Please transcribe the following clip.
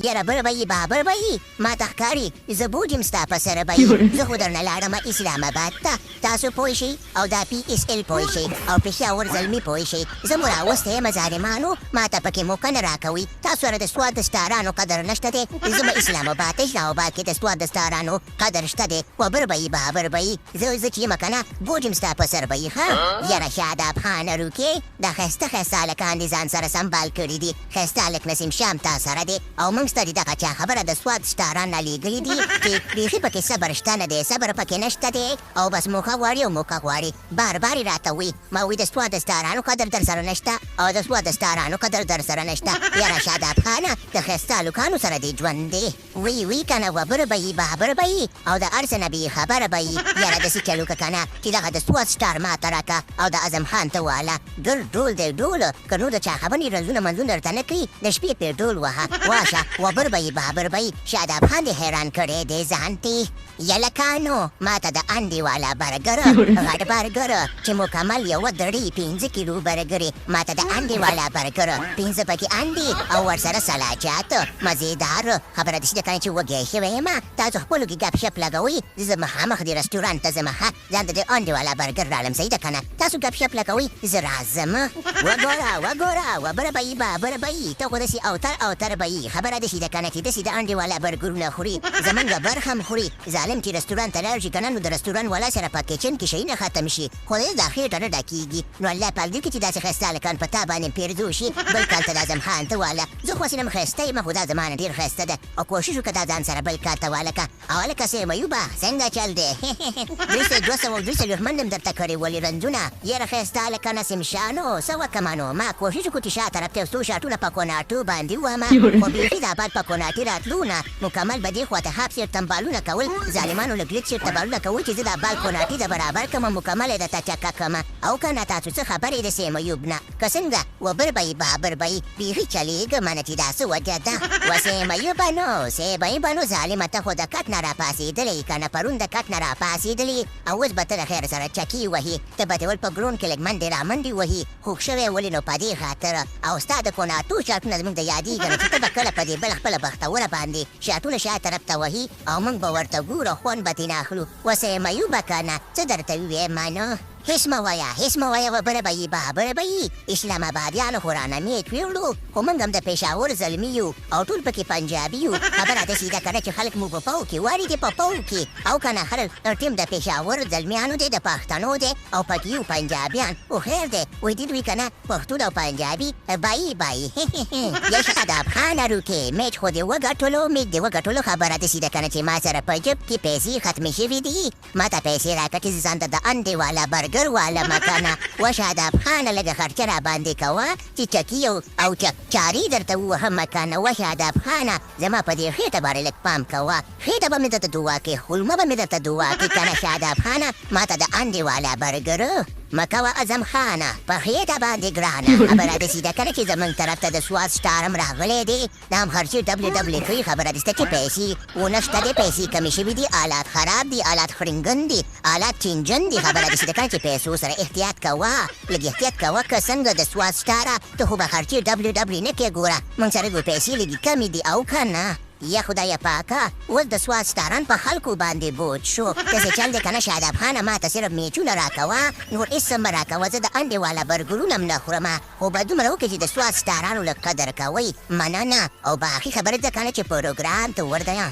یاره بره به یې بابر به یې ما ته ښکاري زه بوجم ستا په سره به یې زه خو درنه لاړم اسلام آباد ته تاسو پوه شئ او دا PSL پوه شئ او پېښور زلمي پوه شئ زه مو راوستی یم ظالمانو ما ته پکې موقع نه راکوئ تاسو سره د سواد د ستارانو قدر نشته دی زه به اسلام آباد کې د سواد د ستارانو قدر شته دی و بر به یې بابر به یې زه چې یم که نه بوجم ستا په سر به یې ښه یاره شاداب خانه روکې دا ښایسته ښایسته هلکان دې ځان سره سنبال کړي دي ښایسته هلک نسیم شام تا سره دی او موږ ته د دغه چا خبره د سواد سټاران رالیږلي دي چې بیخي پکې صبر شته نه دی صبر پکې نشته دی او بس موقع غواړي او موقع غواړي بار بار یې راته وایي ما وایي د سواد د ستارانو قدر در سره نشته او د سواد د ستارانو قدر در سره نشته یاره شاداب خانه د ښایسته هلکانو سره دې ژوند دی وی که نه وبر به یې بابر به یې او د هر څه نه به یې خبره به یې یاره داسې چل وکړه که نه چې دغه د سواد سټار ماته راکړه او د اعظم خان ته واله ډول دی ډول که نور د چا خبرې رنځونه منځونه درته نه کوي د شپې پرې ډول وهه واشه وبر به یې بابر به یې شاداب خان دې حیران کړی دی ځان ته یلکانو ما ته د انډې والا برګر غټ برګر چې مکمل یوه دړۍ 5 کیلو برګرې ما ته د انډې والا برګر 5 پکې انډې او ورسره سلاجات مزېدار خبره داسې ده که نه چې وږی شوی یم تاسو خپلو کې ګپ شپ لګوئ زه مخامخ دې رسټورانټ ته ځم ښه ځان ته د انډې والا برګر رالم صحیح ده که نه تاسو ګپ شپ لګوئ زه راځم وګوره وبره به یې بابره به یې ته خو داسې اوتر به یې خبره داسې ده که نه چې داسې د انډې والا برګرونه خوري زمونږ برخه هم خوري ظالم چې رسټورانټ ته لاړ شي که نه نو د رسټورانټ والا سره په کچن کې شیونه ختم شي خو د دا خېټه نه ډکېږي نو الله پاک دې کړي چې داسې ښایسته هلکان په تا باندې پیرزو شي بل کال ته د اعظم خان ته واله زه خو هسې نه ښایسته یم خو دا زما نه ډېر ښایسته ده او کوشش وکړه دا ځان سره بل کال ته واله که او هلکه صاحب ایوبه څنګه چل دی 243 منډم درته کړې ولې رنځونه یاره ښایسته هلکه نسیم شانو څه وکړمه نو ما کوشش وکړو چې شا طرف ته یو څو شاټونه په کوناټو باندې ووهمه خو بیخي دا بعد په کوناټي راتلو نه مکمل به دې خواته هاف سیر تنبالونه کول ظالمانو لږ لږ سیر تنبالونه کول چې زه دا بال کوناټي د برابر کړم مکمل یې درته چکه کړم او که نه تاسو څه خبرې د سیم ایوب نه که څنګه وبر به یې بابر به یې بیخي چلېږم نه چې دا څه وجه ده و سیم ایوبه نو ظالمه ته خو د کټ نه راپاڅېدلې که نه پرون د کټ نه راپاڅېدلې او اوس به ته د خیر سره چکې وهي ته به دې ول په ګرون کې لږ منډې رامنډې وهي خوږ شوی ولې نو په دې خاطر او ستا د کوناټو شاټونه زموږ د یادېږي نه چې ته به کله په دې بل خپله بختوره باندې شاټونه شا طرف ته وهي او موږ به ورته ګورو خوند به ترې ناخلو وسیم ایوبه که نه څه درته ووایم نو هیڅ مه وایه وبره به یې بابره به یې اسلام آبادیانو خو رانه میټ ویوړو خو موږ هم د پېښور زلمي یو او ټول پکې پنجابي یو خبره داسې ده که نه چې خلک مو په پو کې واري دي په پو کې او که نه هر ټیم د پېښور زلمیانو دی د پښتنو دی او پکې یو پنجابیان خو خیر دی وایي دې دوی که نه پښتون او پنجابي بایي یا شاداب خانه روکې میچ خو دې وګټلو خبره داسې ده که نه چې ما سره په جب کې پیسې ختمې شوي دي ما ته پیسې راکړه چې ځان ته د انډې والا برګر والا مکنه و شاداب خانه لږه خرچه را باندې کوه چې چکي او چاري درته ووهم مکنه و شاداب خانه زما په دې خېټه باندې لږ پام کوه خېټه به مې درته دعا کې خولمه به مې درته دعا کې که نه شاداب خانه ما ته د انډې والا برګر مکوه اعظم خانه په خېټه باندې ګرانه خبره داسې ده که نه چې زموږ طرف ته د سواد سټار هم راغلی دی دا هم خرچې ډبلې کوي خبره داسې ده چې پیسې ونشته دی پیسې کمې شوي دي آلات خراب دي آلات خرنګن دي آلات چینجن دي خبره داسې ده که نه چې پیسو سره احتیاط کوه لږ احتیاط کوه که څنګه د سواد سټاره ته خو به خرچې ډبلې نه کې ګوره موږ سره ګو پیسې لږې کمې دي او که نه یا خدای پاکه اوس د سواد سټاران په خلکو باندې بوج شو داسې چل دی که نه شاداب خانه ما ته صرف میچونه راکوه نور هېڅ څه مه راکوه زه د انډې والا برګرونه هم نه خورم خو به دومره وکړې چې د سواد سټارانو لږ قدر کوئ مننه او باقي خبرې ده که نه چې پروګرام ته ورده یم